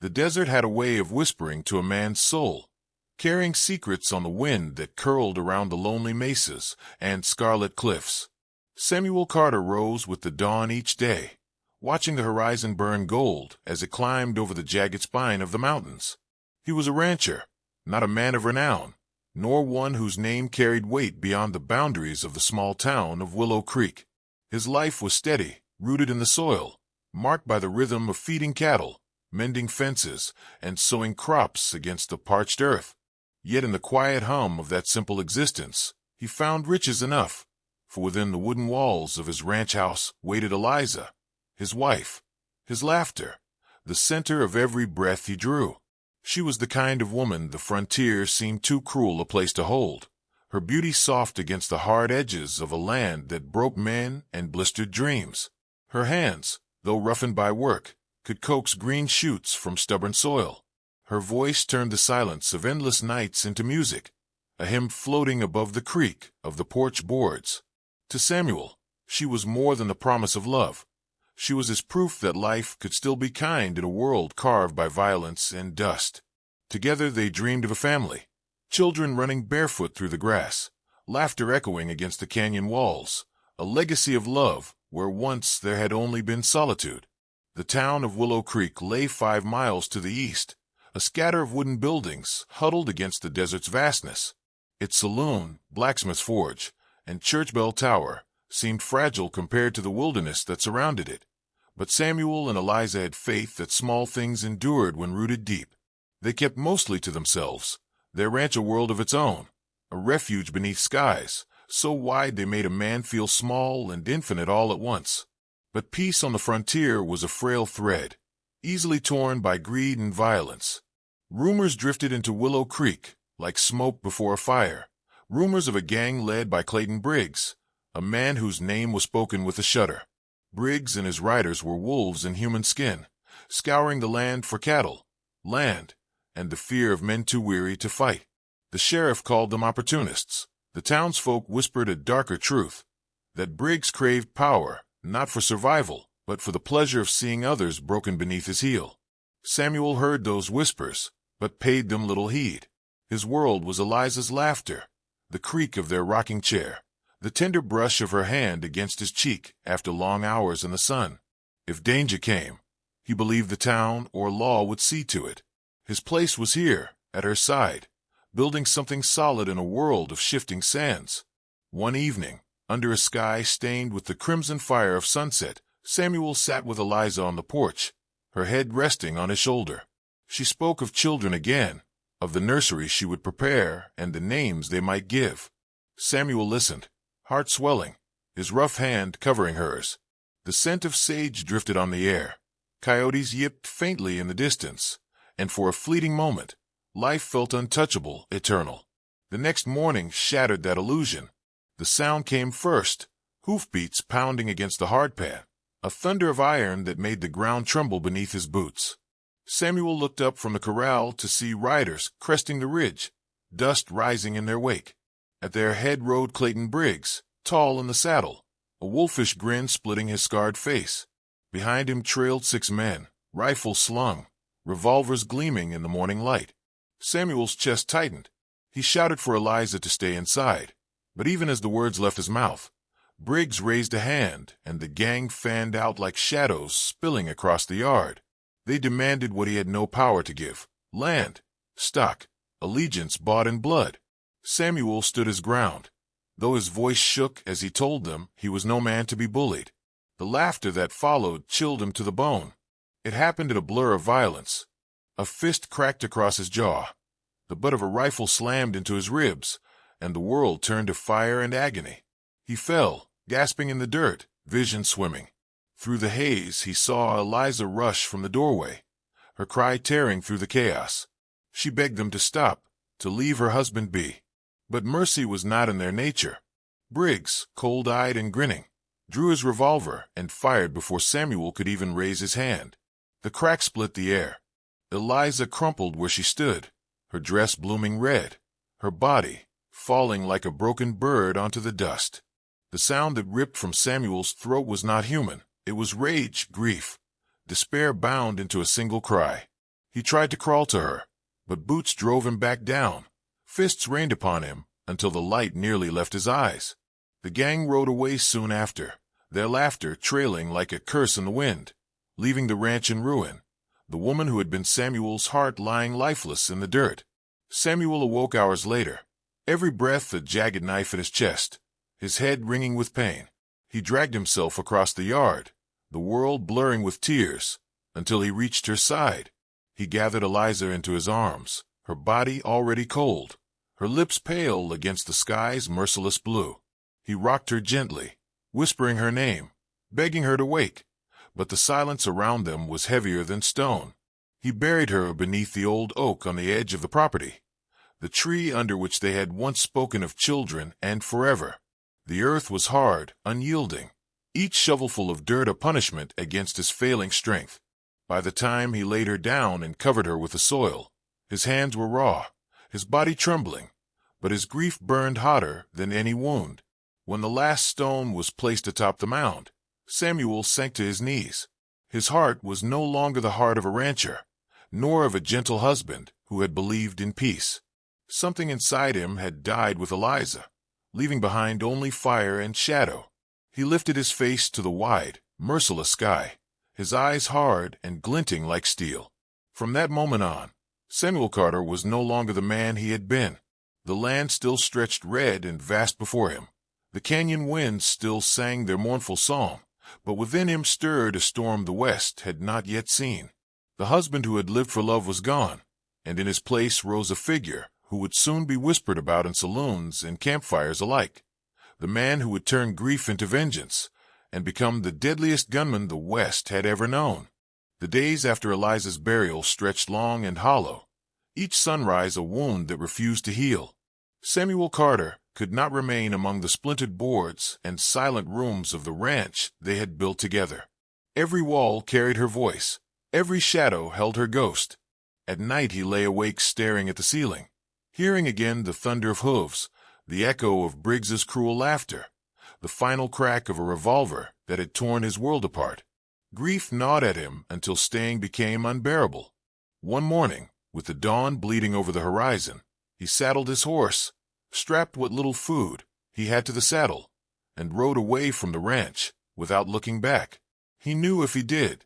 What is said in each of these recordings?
The desert had a way of whispering to a man's soul, carrying secrets on the wind that curled around the lonely mesas and scarlet cliffs. Samuel Carter rose with the dawn each day, watching the horizon burn gold as it climbed over the jagged spine of the mountains. He was a rancher, not a man of renown, nor one whose name carried weight beyond the boundaries of the small town of Willow Creek. His life was steady, rooted in the soil, marked by the rhythm of feeding cattle, mending fences, and sowing crops against the parched earth. Yet in the quiet hum of that simple existence, he found riches enough, for within the wooden walls of his ranch house waited Eliza, his wife, his laughter, the center of every breath he drew. She was the kind of woman the frontier seemed too cruel a place to hold, her beauty soft against the hard edges of a land that broke men and blistered dreams. Her hands, though roughened by work, could coax green shoots from stubborn soil. Her voice turned the silence of endless nights into music, a hymn floating above the creak of the porch boards. To Samuel, she was more than the promise of love. She was his proof that life could still be kind in a world carved by violence and dust. Together they dreamed of a family, children running barefoot through the grass, laughter echoing against the canyon walls, a legacy of love where once there had only been solitude. The town of Willow Creek lay 5 miles to the east, a scatter of wooden buildings huddled against the desert's vastness. Its saloon, blacksmith's forge, and church bell tower seemed fragile compared to the wilderness that surrounded it. But Samuel and Eliza had faith that small things endured when rooted deep. They kept mostly to themselves, their ranch a world of its own, a refuge beneath skies, so wide they made a man feel small and infinite all at once. But peace on the frontier was a frail thread, easily torn by greed and violence. Rumors drifted into Willow Creek, like smoke before a fire, rumors of a gang led by Clayton Briggs, a man whose name was spoken with a shudder. Briggs and his riders were wolves in human skin, scouring the land for cattle, land, and the fear of men too weary to fight. The sheriff called them opportunists. The townsfolk whispered a darker truth, that Briggs craved power, not for survival, but for the pleasure of seeing others broken beneath his heel. Samuel heard those whispers, but paid them little heed. His world was Eliza's laughter, the creak of their rocking chair, the tender brush of her hand against his cheek after long hours in the sun. If danger came, he believed the town or law would see to it. His place was here, at her side, building something solid in a world of shifting sands. One evening, under a sky stained with the crimson fire of sunset, Samuel sat with Eliza on the porch, her head resting on his shoulder. She spoke of children again, of the nursery she would prepare and the names they might give. Samuel listened, heart swelling, his rough hand covering hers. The scent of sage drifted on the air. Coyotes yipped faintly in the distance, and for a fleeting moment, life felt untouchable, eternal. The next morning shattered that illusion. The sound came first, hoofbeats pounding against the hardpan, a thunder of iron that made the ground tremble beneath his boots. Samuel looked up from the corral to see riders cresting the ridge, dust rising in their wake. At their head rode Clayton Briggs, tall in the saddle, a wolfish grin splitting his scarred face. Behind him trailed 6 men, rifles slung, revolvers gleaming in the morning light. Samuel's chest tightened. He shouted for Eliza to stay inside, but even as the words left his mouth, Briggs raised a hand, and the gang fanned out like shadows spilling across the yard. They demanded what he had no power to give: land, stock, allegiance bought in blood. Samuel stood his ground, though his voice shook as he told them he was no man to be bullied. The laughter that followed chilled him to the bone. It happened in a blur of violence. A fist cracked across his jaw. The butt of a rifle slammed into his ribs, and the world turned to fire and agony. He fell, gasping in the dirt, vision swimming. Through the haze he saw Eliza rush from the doorway, her cry tearing through the chaos. She begged them to stop, to leave her husband be. But mercy was not in their nature. Briggs, cold-eyed and grinning, drew his revolver and fired before Samuel could even raise his hand. The crack split the air. Eliza crumpled where she stood, her dress blooming red, her body falling like a broken bird onto the dust. The sound that ripped from Samuel's throat was not human. It was rage, grief, despair bound into a single cry. He tried to crawl to her, but Boots drove him back down. Fists rained upon him until the light nearly left his eyes. The gang rode away soon after, their laughter trailing like a curse in the wind, leaving the ranch in ruin, the woman who had been Samuel's heart lying lifeless in the dirt. Samuel awoke hours later, every breath a jagged knife in his chest, his head ringing with pain. He dragged himself across the yard, the world blurring with tears, until he reached her side. He gathered Eliza into his arms, her body already cold, her lips pale against the sky's merciless blue. He rocked her gently, whispering her name, begging her to wake, but the silence around them was heavier than stone. He buried her beneath the old oak on the edge of the property, the tree under which they had once spoken of children and forever. The earth was hard, unyielding, each shovelful of dirt a punishment against his failing strength. By the time he laid her down and covered her with the soil, his hands were raw, his body trembling, but his grief burned hotter than any wound. When the last stone was placed atop the mound, Samuel sank to his knees. His heart was no longer the heart of a rancher, nor of a gentle husband who had believed in peace. Something inside him had died with Eliza, leaving behind only fire and shadow. He lifted his face to the wide, merciless sky, his eyes hard and glinting like steel. From that moment on, Samuel Carter was no longer the man he had been. The land still stretched red and vast before him. The canyon winds still sang their mournful song, but within him stirred a storm the West had not yet seen. The husband who had lived for love was gone, and in his place rose a figure who would soon be whispered about in saloons and campfires alike. The man who would turn grief into vengeance and become the deadliest gunman the West had ever known. The days after Eliza's burial stretched long and hollow, each sunrise a wound that refused to heal. Samuel Carter could not remain among the splintered boards and silent rooms of the ranch they had built together. Every wall carried her voice, every shadow held her ghost. At night he lay awake staring at the ceiling, hearing again the thunder of hooves, the echo of Briggs's cruel laughter, the final crack of a revolver that had torn his world apart. Grief gnawed at him until staying became unbearable. One morning, with the dawn bleeding over the horizon, he saddled his horse, strapped what little food he had to the saddle, and rode away from the ranch without looking back. He knew if he did,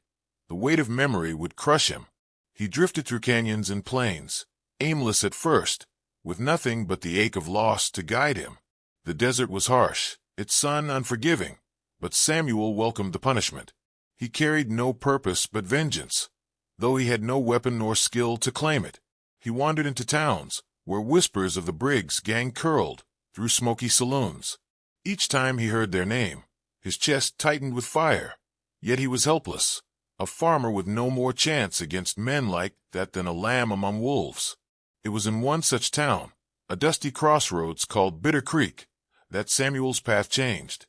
the weight of memory would crush him. He drifted through canyons and plains, aimless at first, with nothing but the ache of loss to guide him. The desert was harsh, its sun unforgiving, but Samuel welcomed the punishment. He carried no purpose but vengeance, though he had no weapon nor skill to claim it. He wandered into towns, where whispers of the Briggs gang curled through smoky saloons. Each time he heard their name, his chest tightened with fire, yet he was helpless, a farmer with no more chance against men like that than a lamb among wolves. It was in one such town, a dusty crossroads called Bitter Creek, that Samuel's path changed.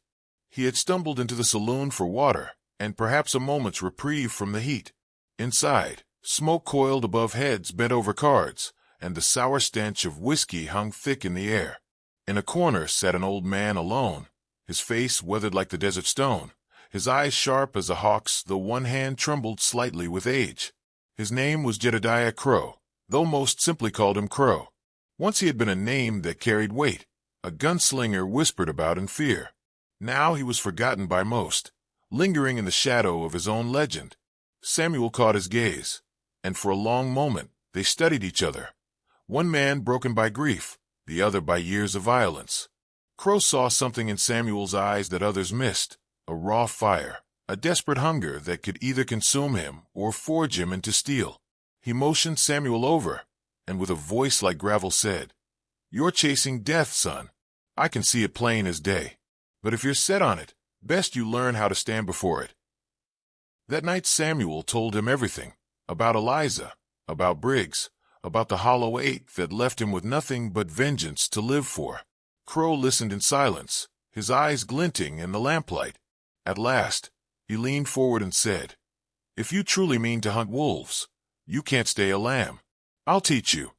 He had stumbled into the saloon for water and perhaps a moment's reprieve from the heat. Inside, smoke coiled above heads bent over cards, and the sour stench of whiskey hung thick in the air. In a corner sat an old man alone, his face weathered like the desert stone, his eyes sharp as a hawk's, though one hand trembled slightly with age. His name was Jedediah Crow, though most simply called him Crow. Once he had been a name that carried weight, a gunslinger whispered about in fear. Now he was forgotten by most, lingering in the shadow of his own legend. Samuel caught his gaze, and for a long moment they studied each other. One man broken by grief, the other by years of violence. Crow saw something in Samuel's eyes that others missed, a raw fire, a desperate hunger that could either consume him or forge him into steel. He motioned Samuel over, and with a voice like gravel said, "You're chasing death, son. I can see it plain as day. But if you're set on it, best you learn how to stand before it." That night Samuel told him everything, about Eliza, about Briggs, about the hollow ache that left him with nothing but vengeance to live for. Crow listened in silence, his eyes glinting in the lamplight. At last, he leaned forward and said, "If you truly mean to hunt wolves, you can't stay a lamb. I'll teach you.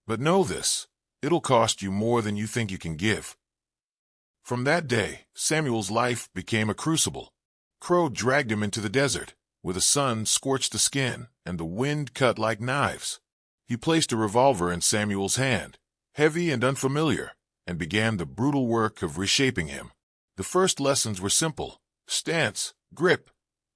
But know this, it'll cost you more than you think you can give." From that day, Samuel's life became a crucible. Crow dragged him into the desert, where the sun scorched the skin and the wind cut like knives. He placed a revolver in Samuel's hand, heavy and unfamiliar, and began the brutal work of reshaping him. The first lessons were simple: stance, grip,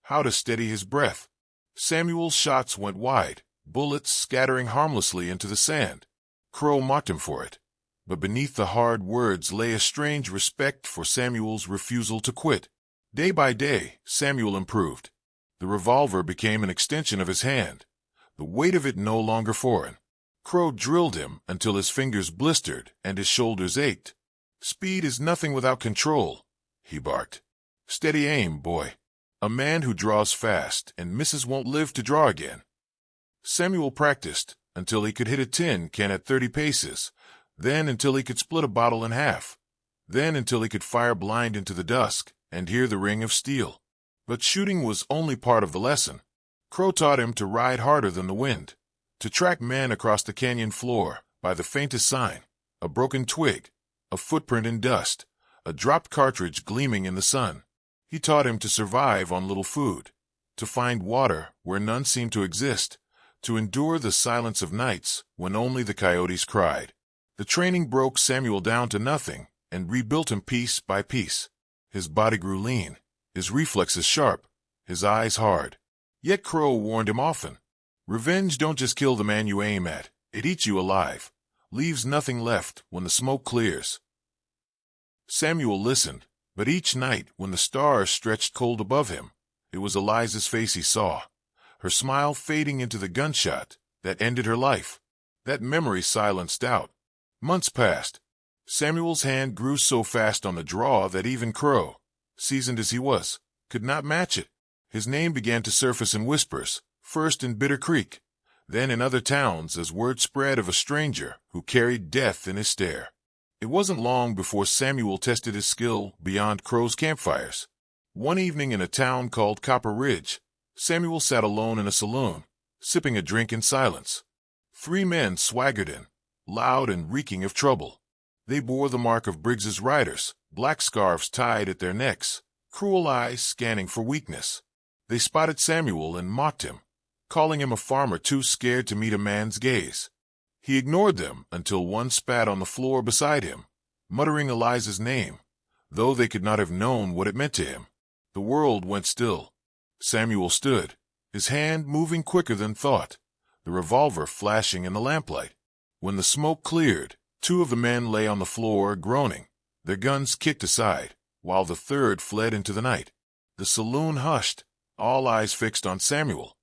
how to steady his breath. Samuel's shots went wide, bullets scattering harmlessly into the sand. Crow mocked him for it, but beneath the hard words lay a strange respect for Samuel's refusal to quit. Day by day, Samuel improved. The revolver became an extension of his hand, the weight of it no longer foreign. Crow drilled him until his fingers blistered and his shoulders ached. "Speed is nothing without control," he barked. "Steady aim, boy. A man who draws fast and misses won't live to draw again." Samuel practiced until he could hit a tin can at 30 paces, then until he could split a bottle in half, then until he could fire blind into the dusk and hear the ring of steel. But shooting was only part of the lesson. Crow taught him to ride harder than the wind, to track men across the canyon floor by the faintest sign: a broken twig, a footprint in dust, a dropped cartridge gleaming in the sun. He taught him to survive on little food, to find water where none seemed to exist, to endure the silence of nights when only the coyotes cried. The training broke Samuel down to nothing and rebuilt him piece by piece. His body grew lean, his reflexes sharp, his eyes hard. Yet Crow warned him often: "Revenge don't just kill the man you aim at, it eats you alive, leaves nothing left when the smoke clears." Samuel listened, but each night when the stars stretched cold above him, it was Eliza's face he saw, her smile fading into the gunshot that ended her life. That memory silenced doubt. Months passed. Samuel's hand grew so fast on the draw that even Crow, seasoned as he was, could not match it. His name began to surface in whispers, first in Bitter Creek, then in other towns as word spread of a stranger who carried death in his stare. It wasn't long before Samuel tested his skill beyond Crow's campfires. One evening in a town called Copper Ridge, Samuel sat alone in a saloon, sipping a drink in silence. 3 men swaggered in, loud and reeking of trouble. They bore the mark of Briggs's riders, black scarves tied at their necks, cruel eyes scanning for weakness. They spotted Samuel and mocked him, calling him a farmer too scared to meet a man's gaze. He ignored them until one spat on the floor beside him, muttering Eliza's name, though they could not have known what it meant to him. The world went still. Samuel stood, his hand moving quicker than thought, the revolver flashing in the lamplight. When the smoke cleared, 2 of the men lay on the floor groaning, their guns kicked aside, while the third fled into the night. The saloon hushed, all eyes fixed on Samuel.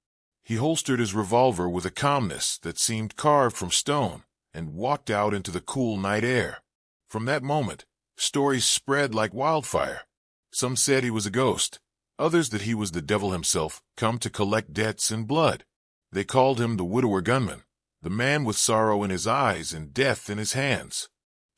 He holstered his revolver with a calmness that seemed carved from stone and walked out into the cool night air. From that moment, stories spread like wildfire. Some said he was a ghost, others that he was the devil himself come to collect debts in blood. They called him the widower gunman, the man with sorrow in his eyes and death in his hands.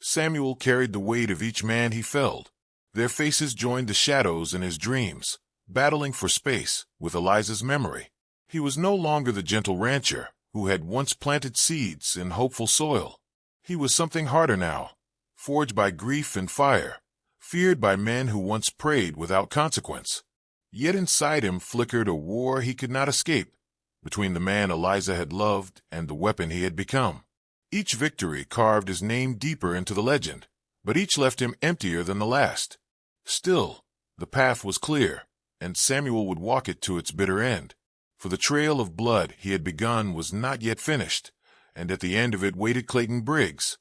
Samuel carried the weight of each man he felled. Their faces joined the shadows in his dreams, battling for space with Eliza's memory. He was no longer the gentle rancher who had once planted seeds in hopeful soil. He was something harder now, forged by grief and fire, feared by men who once prayed without consequence. Yet inside him flickered a war he could not escape, between the man Eliza had loved and the weapon he had become. Each victory carved his name deeper into the legend, but each left him emptier than the last. Still, the path was clear, and Samuel would walk it to its bitter end. For the trail of blood he had begun was not yet finished, and at the end of it waited Clayton Briggs,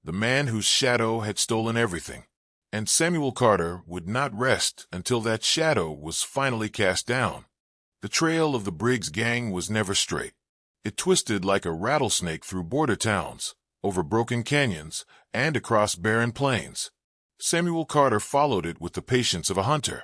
the man whose shadow had stolen everything. And Samuel Carter would not rest until that shadow was finally cast down. The trail of the Briggs gang was never straight. It twisted like a rattlesnake through border towns, over broken canyons, and across barren plains. Samuel Carter followed it with the patience of a hunter,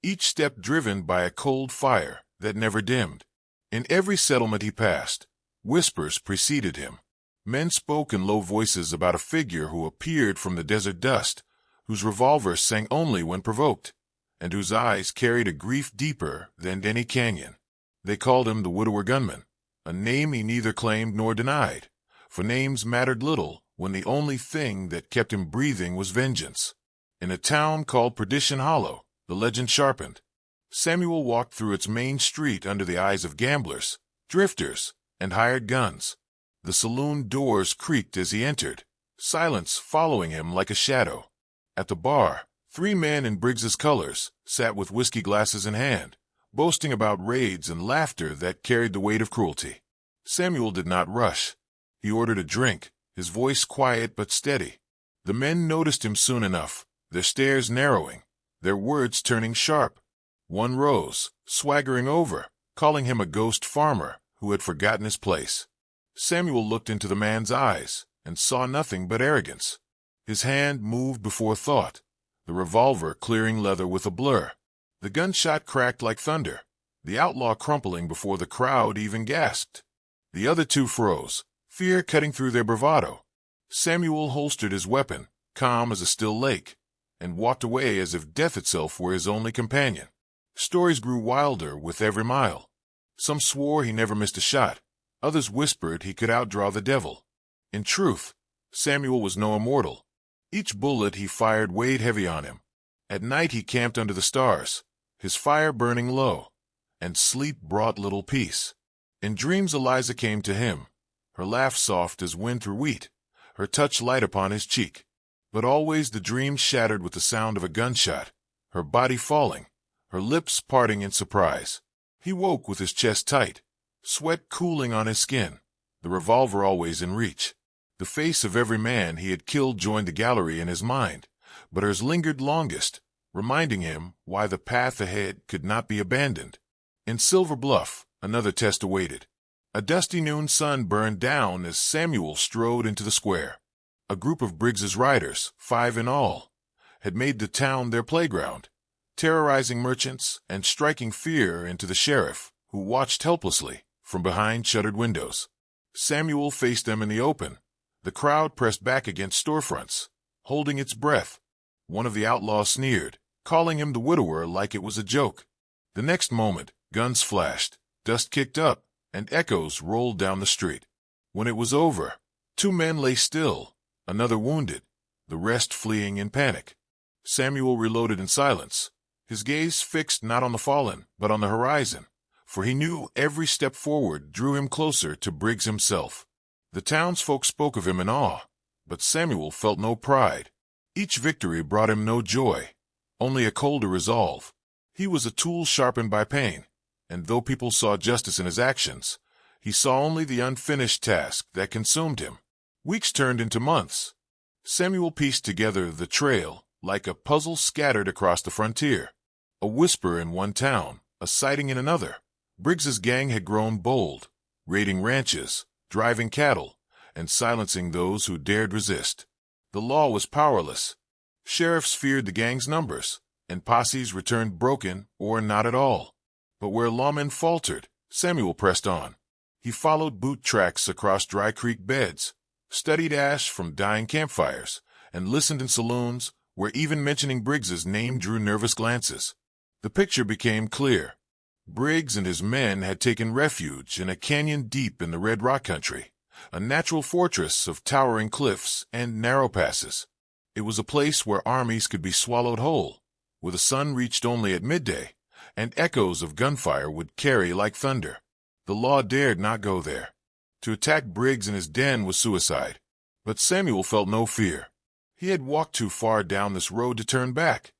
each step driven by a cold fire that never dimmed. In every settlement he passed, whispers preceded him. Men spoke in low voices about a figure who appeared from the desert dust, whose revolver sang only when provoked, and whose eyes carried a grief deeper than any canyon. They called him the widower gunman, a name he neither claimed nor denied, for names mattered little when the only thing that kept him breathing was vengeance. In a town called Perdition Hollow, the legend sharpened. Samuel walked through its main street under the eyes of gamblers, drifters, and hired guns. The saloon doors creaked as he entered, silence following him like a shadow. At the bar, 3 men in Briggs's colors sat with whiskey glasses in hand, boasting about raids and laughter that carried the weight of cruelty. Samuel did not rush. He ordered a drink, his voice quiet but steady. The men noticed him soon enough, their stares narrowing, their words turning sharp. One rose, swaggering over, calling him a ghost farmer who had forgotten his place. Samuel looked into the man's eyes and saw nothing but arrogance. His hand moved before thought, the revolver clearing leather with a blur. The gunshot cracked like thunder, the outlaw crumpling before the crowd even gasped. The other 2 froze, fear cutting through their bravado. Samuel holstered his weapon, calm as a still lake, and walked away as if death itself were his only companion. Stories grew wilder with every mile. Some swore he never missed a shot. Others whispered he could outdraw the devil. In truth, Samuel was no immortal. Each bullet he fired weighed heavy on him. At night he camped under the stars, his fire burning low, and sleep brought little peace. In dreams Eliza came to him, her laugh soft as wind through wheat, her touch light upon his cheek. But always the dream shattered with the sound of a gunshot, her body falling, her lips parting in surprise. He woke with his chest tight, sweat cooling on his skin, the revolver always in reach. The face of every man he had killed joined the gallery in his mind, but hers lingered longest, reminding him why the path ahead could not be abandoned. In Silver Bluff, another test awaited. A dusty noon sun burned down as Samuel strode into the square. A group of Briggs's riders, 5 in all, had made the town their playground, terrorizing merchants and striking fear into the sheriff, who watched helplessly from behind shuttered windows. Samuel faced them in the open. The crowd pressed back against storefronts, holding its breath. One of the outlaws sneered, calling him the widower like it was a joke. The next moment, guns flashed, dust kicked up, and echoes rolled down the street. When it was over, 2 men lay still, another wounded, the rest fleeing in panic. Samuel reloaded in silence, his gaze fixed not on the fallen, but on the horizon, for he knew every step forward drew him closer to Briggs himself. The townsfolk spoke of him in awe, but Samuel felt no pride. Each victory brought him no joy, only a colder resolve. He was a tool sharpened by pain, and though people saw justice in his actions, he saw only the unfinished task that consumed him. Weeks turned into months. Samuel pieced together the trail like a puzzle scattered across the frontier. A whisper in one town, a sighting in another. Briggs's gang had grown bold, raiding ranches, driving cattle, and silencing those who dared resist. The law was powerless. Sheriffs feared the gang's numbers, and posses returned broken or not at all. But where lawmen faltered, Samuel pressed on. He followed boot tracks across dry creek beds, studied ash from dying campfires, and listened in saloons where even mentioning Briggs's name drew nervous glances. The picture became clear. Briggs and his men had taken refuge in a canyon deep in the Red Rock country, a natural fortress of towering cliffs and narrow passes. It was a place where armies could be swallowed whole, where the sun reached only at midday, and echoes of gunfire would carry like thunder. The law dared not go there. To attack Briggs in his den was suicide. But Samuel felt no fear. He had walked too far down this road to turn back.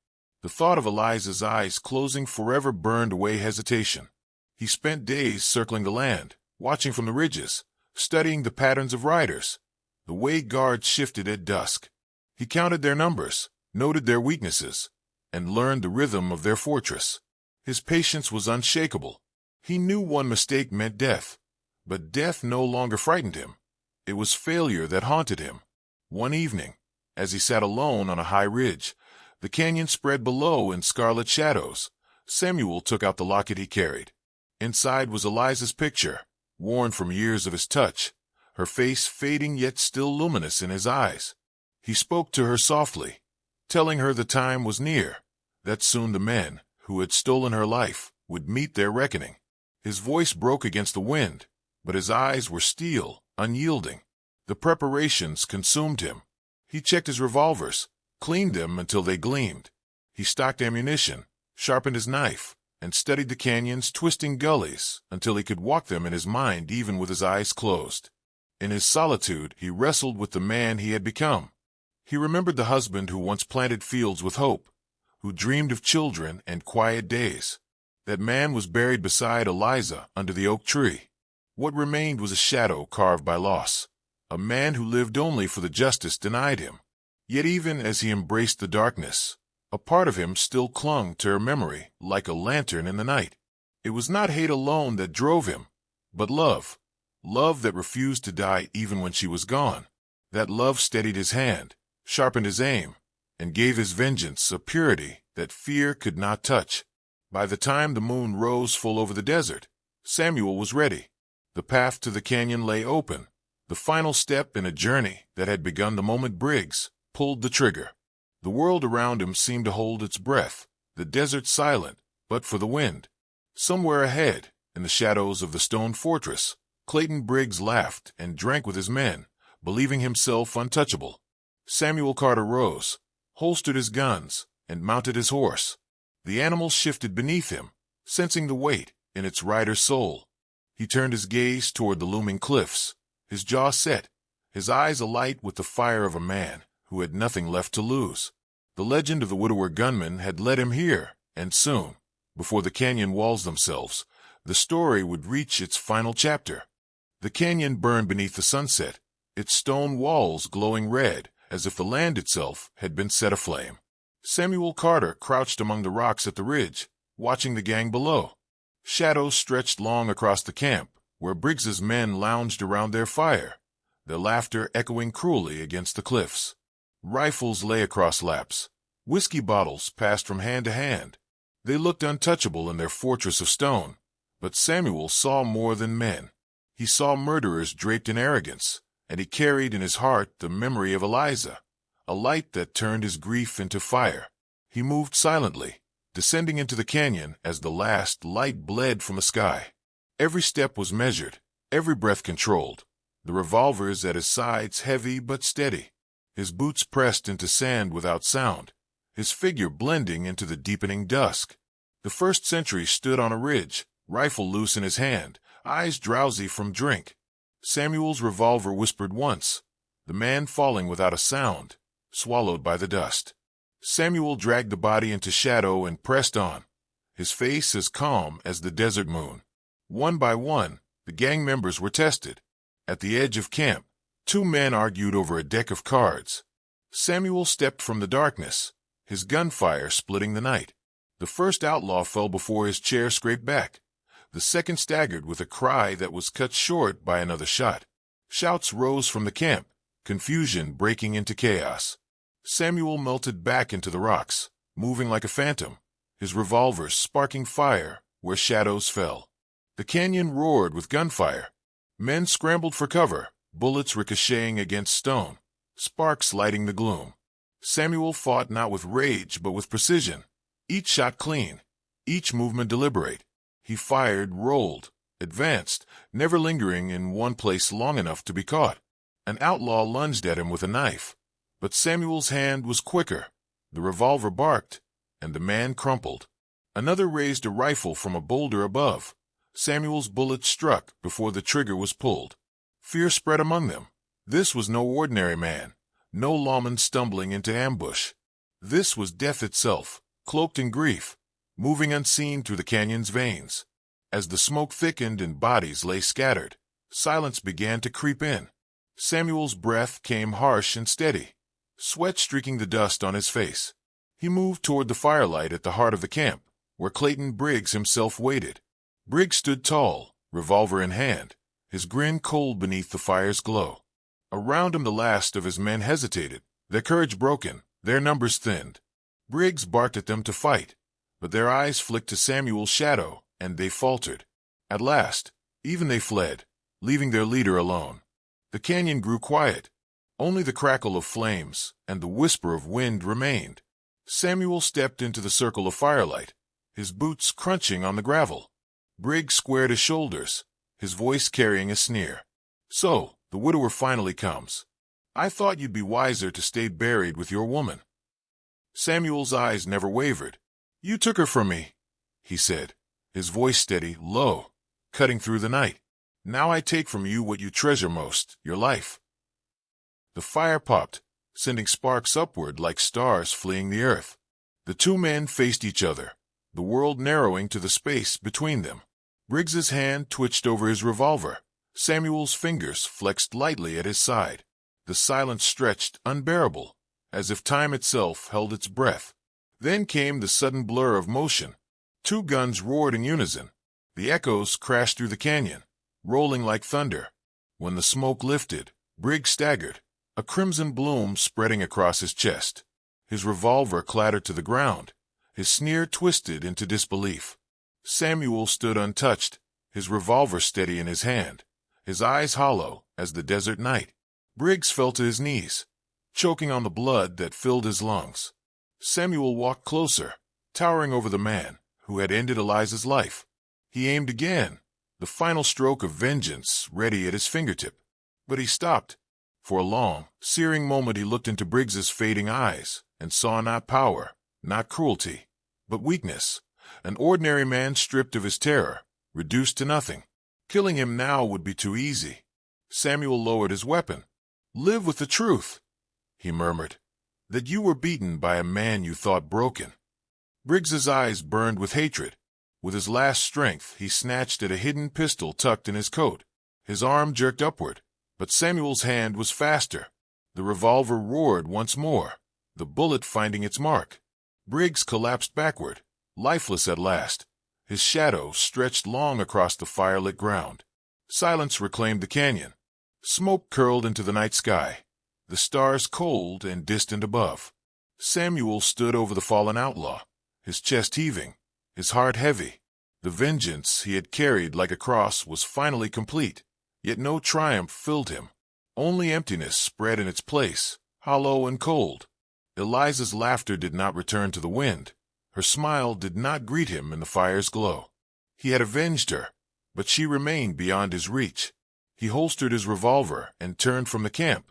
The thought of Eliza's eyes closing forever burned away hesitation. He spent days circling the land, watching from the ridges, studying the patterns of riders, the way guards shifted at dusk. He counted their numbers, noted their weaknesses, and learned the rhythm of their fortress. His patience was unshakable. He knew one mistake meant death, but death no longer frightened him. It was failure that haunted him. One evening, as he sat alone on a high ridge, the canyon spread below in scarlet shadows, Samuel took out the locket he carried. Inside was Eliza's picture, worn from years of his touch, her face fading yet still luminous in his eyes. He spoke to her softly, telling her the time was near, that soon the men who had stolen her life would meet their reckoning. His voice broke against the wind, but his eyes were steel, unyielding. The preparations consumed him. He checked his revolvers, cleaned them until they gleamed. He stocked ammunition, sharpened his knife, and studied the canyon's twisting gullies until he could walk them in his mind even with his eyes closed. In his solitude, he wrestled with the man he had become. He remembered the husband who once planted fields with hope, who dreamed of children and quiet days. That man was buried beside Eliza under the oak tree. What remained was a shadow carved by loss, a man who lived only for the justice denied him. Yet even as he embraced the darkness, a part of him still clung to her memory like a lantern in the night. It was not hate alone that drove him, but love. Love that refused to die even when she was gone. That love steadied his hand, sharpened his aim, and gave his vengeance a purity that fear could not touch. By the time the moon rose full over the desert, Samuel was ready. The path to the canyon lay open, the final step in a journey that had begun the moment Briggs pulled the trigger. The world around him seemed to hold its breath, the desert silent, but for the wind. Somewhere ahead, in the shadows of the stone fortress, Clayton Briggs laughed and drank with his men, believing himself untouchable. Samuel Carter rose, holstered his guns, and mounted his horse. The animal shifted beneath him, sensing the weight in its rider's soul. He turned his gaze toward the looming cliffs, his jaw set, his eyes alight with the fire of a man who had nothing left to lose. The legend of the widower Gunman had led him here, and soon, before the canyon walls themselves, the story would reach its final chapter. The canyon burned beneath the sunset, its stone walls glowing red, as if the land itself had been set aflame. Samuel Carter crouched among the rocks at the ridge, watching the gang below. Shadows stretched long across the camp, where Briggs's men lounged around their fire, their laughter echoing cruelly against the cliffs. Rifles lay across laps. Whiskey bottles passed from hand to hand. They looked untouchable in their fortress of stone. But Samuel saw more than men. He saw murderers draped in arrogance, and he carried in his heart the memory of Eliza, a light that turned his grief into fire. He moved silently, descending into the canyon as the last light bled from the sky. Every step was measured, every breath controlled, the revolvers at his sides heavy but steady. His boots pressed into sand without sound, his figure blending into the deepening dusk. The first sentry stood on a ridge, rifle loose in his hand, eyes drowsy from drink. Samuel's revolver whispered once, the man falling without a sound, swallowed by the dust. Samuel dragged the body into shadow and pressed on, his face as calm as the desert moon. One by one, the gang members were tested. At the edge of camp, two men argued over a deck of cards. Samuel stepped from the darkness, his gunfire splitting the night. The first outlaw fell before his chair scraped back. The second staggered with a cry that was cut short by another shot. Shouts rose from the camp, confusion breaking into chaos. Samuel melted back into the rocks, moving like a phantom, his revolver sparking fire where shadows fell. The canyon roared with gunfire. Men scrambled for cover, bullets ricocheting against stone, sparks lighting the gloom. Samuel fought not with rage but with precision, each shot clean, each movement deliberate. He fired, rolled, advanced, never lingering in one place long enough to be caught. An outlaw lunged at him with a knife, but Samuel's hand was quicker. The revolver barked, and the man crumpled. Another raised a rifle from a boulder above. Samuel's bullet struck before the trigger was pulled. Fear spread among them. This was no ordinary man, no lawman stumbling into ambush. This was death itself, cloaked in grief, moving unseen through the canyon's veins. As the smoke thickened and bodies lay scattered, silence began to creep in. Samuel's breath came harsh and steady, sweat streaking the dust on his face. He moved toward the firelight at the heart of the camp, where Clayton Briggs himself waited. Briggs stood tall, revolver in hand, his grin cold beneath the fire's glow. Around him the last of his men hesitated, their courage broken, their numbers thinned. Briggs barked at them to fight, but their eyes flicked to Samuel's shadow, and they faltered. At last, even they fled, leaving their leader alone. The canyon grew quiet. Only the crackle of flames and the whisper of wind remained. Samuel stepped into the circle of firelight, his boots crunching on the gravel. Briggs squared his shoulders, his voice carrying a sneer. "So, the widower finally comes. I thought you'd be wiser to stay buried with your woman." Samuel's eyes never wavered. "You took her from me," he said, his voice steady, low, cutting through the night. "Now I take from you what you treasure most, your life." The fire popped, sending sparks upward like stars fleeing the earth. The two men faced each other, the world narrowing to the space between them. Briggs's hand twitched over his revolver. Samuel's fingers flexed lightly at his side. The silence stretched, unbearable, as if time itself held its breath. Then came the sudden blur of motion. Two guns roared in unison. The echoes crashed through the canyon, rolling like thunder. When the smoke lifted, Briggs staggered, a crimson bloom spreading across his chest. His revolver clattered to the ground, his sneer twisted into disbelief. Samuel stood untouched, his revolver steady in his hand, his eyes hollow as the desert night. Briggs fell to his knees, choking on the blood that filled his lungs. Samuel walked closer, towering over the man who had ended Eliza's life. He aimed again, the final stroke of vengeance ready at his fingertip. But he stopped. For a long, searing moment he looked into Briggs's fading eyes and saw not power, not cruelty, but weakness. An ordinary man stripped of his terror, reduced to nothing. Killing him now would be too easy. Samuel lowered his weapon. "Live with the truth," he murmured, "that you were beaten by a man you thought broken." Briggs's eyes burned with hatred. With his last strength, he snatched at a hidden pistol tucked in his coat. His arm jerked upward, but Samuel's hand was faster. The revolver roared once more, the bullet finding its mark. Briggs collapsed backward, lifeless at last. His shadow stretched long across the firelit ground. Silence reclaimed the canyon. Smoke curled into the night sky, the stars cold and distant above. Samuel stood over the fallen outlaw, his chest heaving, his heart heavy. The vengeance he had carried like a cross was finally complete, yet no triumph filled him. Only emptiness spread in its place, hollow and cold. Eliza's laughter did not return to the wind. Her smile did not greet him in the fire's glow. He had avenged her, but she remained beyond his reach. He holstered his revolver and turned from the camp,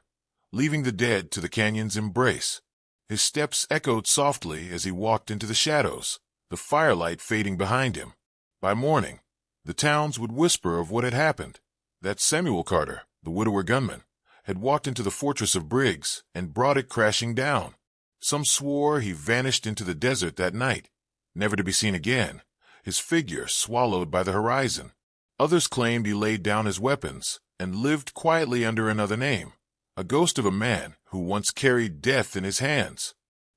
leaving the dead to the canyon's embrace. His steps echoed softly as he walked into the shadows, the firelight fading behind him. By morning, the towns would whisper of what had happened, that Samuel Carter, the widower gunman, had walked into the fortress of Briggs and brought it crashing down. Some swore he vanished into the desert that night, never to be seen again, his figure swallowed by the horizon. Others claimed he laid down his weapons and lived quietly under another name, a ghost of a man who once carried death in his hands.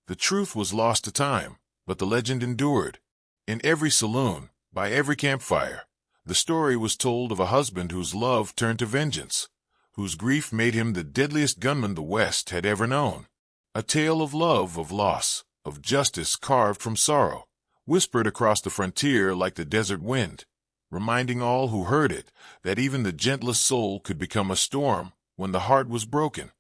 The truth was lost to time, but the legend endured. In every saloon, by every campfire, the story was told of a husband whose love turned to vengeance, whose grief made him the deadliest gunman the West had ever known. A tale of love, of loss, of justice carved from sorrow, whispered across the frontier like the desert wind, reminding all who heard it that even the gentlest soul could become a storm when the heart was broken.